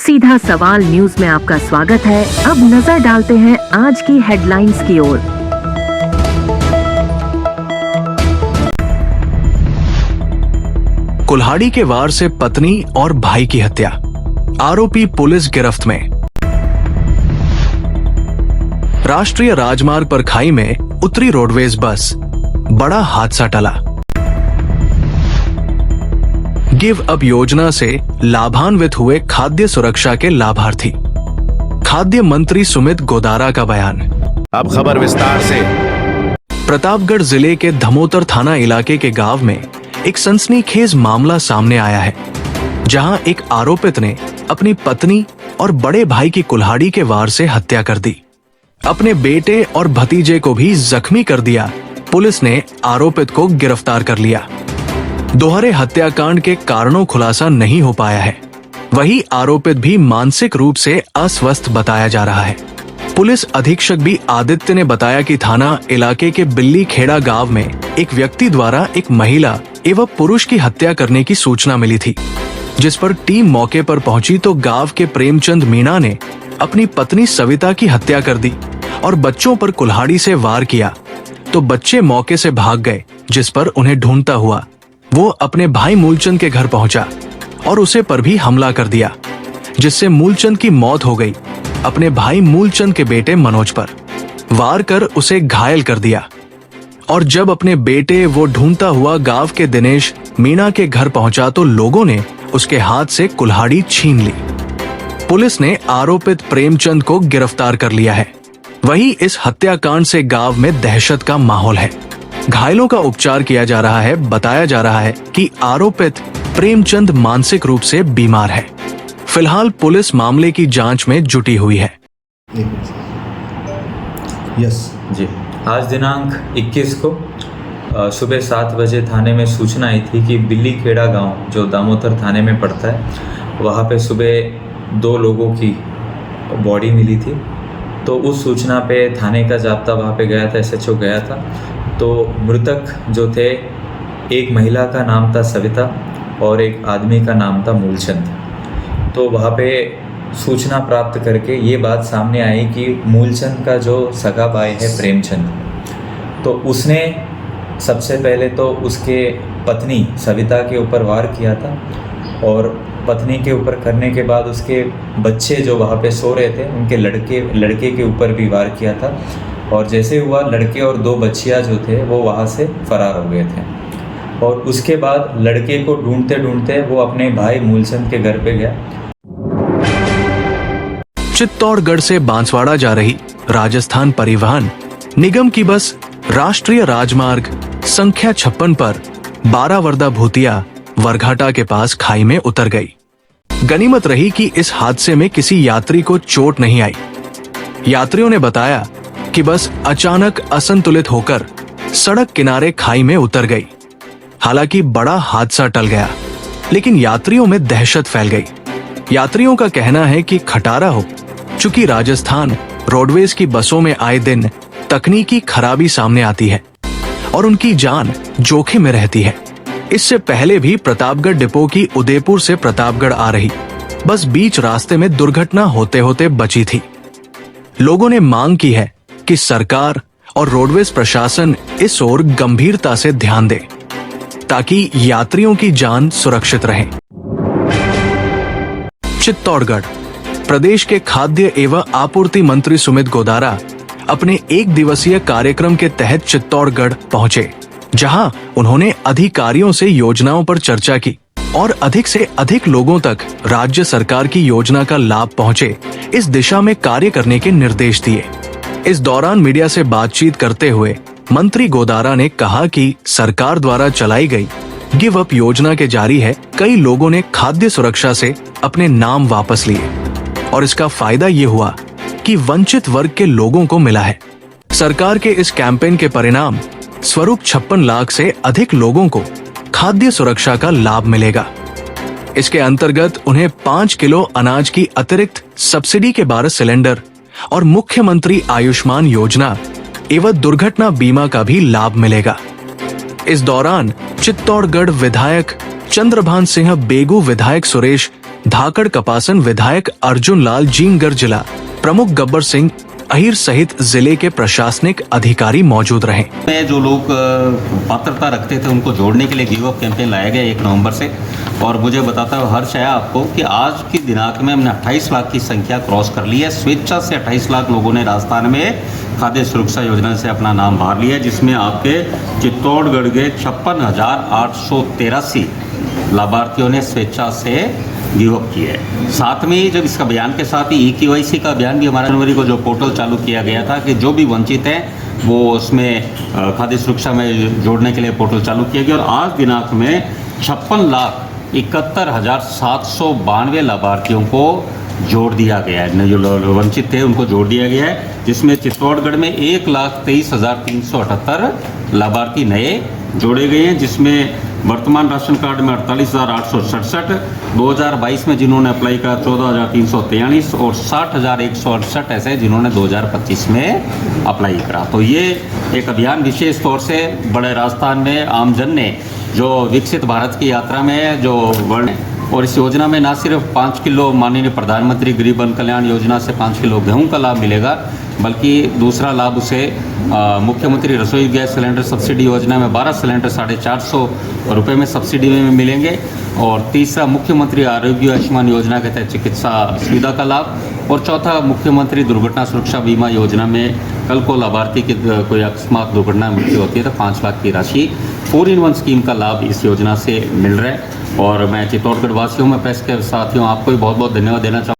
सीधा सवाल न्यूज में आपका स्वागत है। अब नजर डालते हैं आज की हेडलाइंस की ओर। कुल्हाड़ी के वार से पत्नी और भाई की हत्या, आरोपी पुलिस गिरफ्त में। राष्ट्रीय राजमार्ग पर खाई में उतरी रोडवेज बस, बड़ा हादसा टला। गिव अप योजना से लाभान्वित हुए खाद्य सुरक्षा के लाभार्थी। खाद्य मंत्री सुमित गोदारा का बयान। अब खबर विस्तार से। प्रतापगढ़ जिले के धमोतर थाना इलाके के गांव में एक सनसनीखेज मामला सामने आया है, जहां एक आरोपित ने अपनी पत्नी और बड़े भाई की कुल्हाड़ी के वार से हत्या कर दी। अपने बेटे और भतीजे को भी जख्मी कर दिया। पुलिस ने आरोपित को गिरफ्तार कर लिया। दोहरे हत्याकांड के कारणों खुलासा नहीं हो पाया है। वही आरोपित भी मानसिक रूप से अस्वस्थ बताया जा रहा है। पुलिस अधीक्षक बी आदित्य ने बताया कि थाना इलाके के बिल्ली खेड़ा गांव में एक व्यक्ति द्वारा एक महिला एवं पुरुष की हत्या करने की सूचना मिली थी, जिस पर टीम मौके पर पहुंची तो गांव के प्रेमचंद मीणा ने अपनी पत्नी सविता की हत्या कर दी और बच्चों पर कुल्हाड़ी से वार किया तो बच्चे मौके से भाग गए, जिस पर उन्हें ढूंढता हुआ वो अपने भाई मूलचंद के घर पहुंचा और उसे पर भी हमला कर दिया, जिससे मूलचंद की मौत हो गई। अपने भाई मूलचंद के बेटे मनोज पर वार कर उसे घायल कर दिया और जब अपने बेटे वो ढूंढता हुआ गांव के दिनेश मीणा के घर पहुंचा तो लोगों ने उसके हाथ से कुल्हाड़ी छीन ली। पुलिस ने आरोपित प्रेमचंद को गिरफ्तार कर लिया है। वहीं इस हत्याकांड से गांव में दहशत का माहौल है। घायलों का उपचार किया जा रहा है। बताया जा रहा है कि आरोपित प्रेमचंद मानसिक रूप से बीमार है। फिलहाल पुलिस मामले की जांच में जुटी हुई है। यस जी, आज दिनांक 21 को सुबह 7 बजे थाने में सूचना आई थी कि बिल्ली खेड़ा गांव जो दामोदर थाने में पड़ता है, वहां पे सुबह 2 लोगों की बॉडी मिली थी। तो उस सूचना पे थाने का जाब्ता वहाँ पे गया था, एसएचओ गया था। तो मृतक जो थे, एक महिला का नाम था सविता और एक आदमी का नाम था मूलचंद। तो वहाँ पे सूचना प्राप्त करके ये बात सामने आई कि मूलचंद का जो सगा भाई है प्रेमचंद, तो उसने सबसे पहले तो उसके पत्नी सविता के ऊपर वार किया था और पत्नी के ऊपर करने के बाद उसके बच्चे जो वहाँ पे सो रहे थे उनके लड़के के ऊपर भी वार किया था। और जैसे हुआ, लड़के और 2 बच्चियाँ जो थे वो वहाँ से फरार हो गए थे। और उसके बाद लड़के को ढूंढते ढूंढते वो अपने भाई मूलचंद के घर पे गया। चित्तौड़गढ़ से बांसवाड़ा जा रही राजस्थान परिवहन निगम की बस राष्ट्रीय राजमार्ग संख्या 56 पर बारावरदा भूतिया वरघाटा के पास खाई में उतर गई। गनीमत रही कि इस हादसे में किसी यात्री को चोट नहीं आई। यात्रियों ने बताया कि बस अचानक असंतुलित होकर सड़क किनारे खाई में उतर गई। हालांकि बड़ा हादसा टल गया, लेकिन यात्रियों में दहशत फैल गई। यात्रियों का कहना है कि खटारा हो चूंकि राजस्थान रोडवेज की बसों में आए दिन तकनीकी खराबी सामने आती है और उनकी जान जोखिम में रहती है। इससे पहले भी प्रतापगढ़ डिपो की उदयपुर से प्रतापगढ़ आ रही बस बीच रास्ते में दुर्घटना होते होते बची थी। लोगों ने मांग की है कि सरकार और रोडवेज प्रशासन इस ओर गंभीरता से ध्यान दे ताकि यात्रियों की जान सुरक्षित रहे। चित्तौड़गढ़। प्रदेश के खाद्य एवं आपूर्ति मंत्री सुमित गोदारा अपने 1 दिवसीय कार्यक्रम के तहत चित्तौड़गढ़ पहुंचे, जहां उन्होंने अधिकारियों से योजनाओं पर चर्चा की और अधिक से अधिक लोगों तक राज्य सरकार की योजना का लाभ पहुंचे, इस दिशा में कार्य करने के निर्देश दिए। इस दौरान मीडिया से बातचीत करते हुए मंत्री गोदारा ने कहा कि सरकार द्वारा चलाई गई गिव अप योजना के जारी है कई लोगों ने खाद्य सुरक्षा से अपने नाम वापस लिए और इसका फायदा ये हुआ कि वंचित वर्ग के लोगों को मिला है। सरकार के इस कैंपेन के परिणाम स्वरूप 56 लाख से अधिक लोगों को खाद्य सुरक्षा का लाभ मिलेगा। इसके अंतर्गत उन्हें 5 किलो अनाज की अतिरिक्त सब्सिडी के 12 सिलेंडर और मुख्यमंत्री आयुष्मान योजना एवं दुर्घटना बीमा का भी लाभ मिलेगा। इस दौरान चित्तौड़गढ़ विधायक चंद्रभान सिंह बेगू, विधायक सुरेश धाकड़ कपासन विधायक अर्जुन लाल जींगर जिला प्रमुख गब्बर सिंह अहिर सहित जिले के प्रशासनिक अधिकारी मौजूद रहे। में जो लोग पात्रता रखते थे उनको जोड़ने के लिए गिव अप कैंपेन लाया गया 1 नवंबर से। और मुझे बताता हुआ हर्ष है आपको कि आज की दिनांक में हमने 28 लाख की संख्या क्रॉस कर ली है। स्वेच्छा से 28 लाख लोगों ने राजस्थान में खाद्य सुरक्षा योजना से अपना नाम भर लिया है, जिसमें आपके चित्तौड़गढ़ के 56,883 लाभार्थियों ने स्वेच्छा से गिव अप किया है। साथ में जब इसका अभियान के साथ ही EKYC का अभियान भी हमारा जनवरी को जो पोर्टल चालू किया गया था कि जो भी वंचित हैं वो उसमें खाद्य सुरक्षा में जोड़ने के लिए पोर्टल चालू किया गया। और आज दिनांक में 56,71,792 लाभार्थियों को जोड़ दिया गया है। जो वंचित थे उनको जोड़ दिया गया है, जिसमें चित्तौड़गढ़ में 1,23,378 लाभार्थी नए जोड़े गए हैं, जिसमें वर्तमान राशन कार्ड में 48,867, 2022 में जिन्होंने अप्लाई करा 14,343 और 60,168 ऐसे जिन्होंने 2025 में अप्लाई करा। तो ये एक अभियान विशेष तौर से बड़े राजस्थान में आमजन ने जो विकसित भारत की यात्रा में जो वर्ण, और इस योजना में ना सिर्फ 5 किलो माननीय प्रधानमंत्री गरीब कल्याण कल्याण योजना से 5 किलो गेहूं का लाभ मिलेगा, बल्कि दूसरा लाभ उसे मुख्यमंत्री रसोई गैस सिलेंडर सब्सिडी योजना में 12 सिलेंडर 450 रुपये में सब्सिडी में मिलेंगे। और तीसरा मुख्यमंत्री आरोग्य आयुष्मान योजना के तहत चिकित्सा सुविधा का लाभ। और चौथा मुख्यमंत्री दुर्घटना सुरक्षा बीमा योजना में कल को लाभार्थी की कोई अकस्मात दुर्घटना मृत्यु होती है तो 5 लाख की राशि 4-in-1 स्कीम का लाभ इस योजना से मिल रहा है। और मैं चित्तौड़गढ़ वासियों में प्रेस के साथियों आपको भी बहुत बहुत धन्यवाद देना चाहूँगा।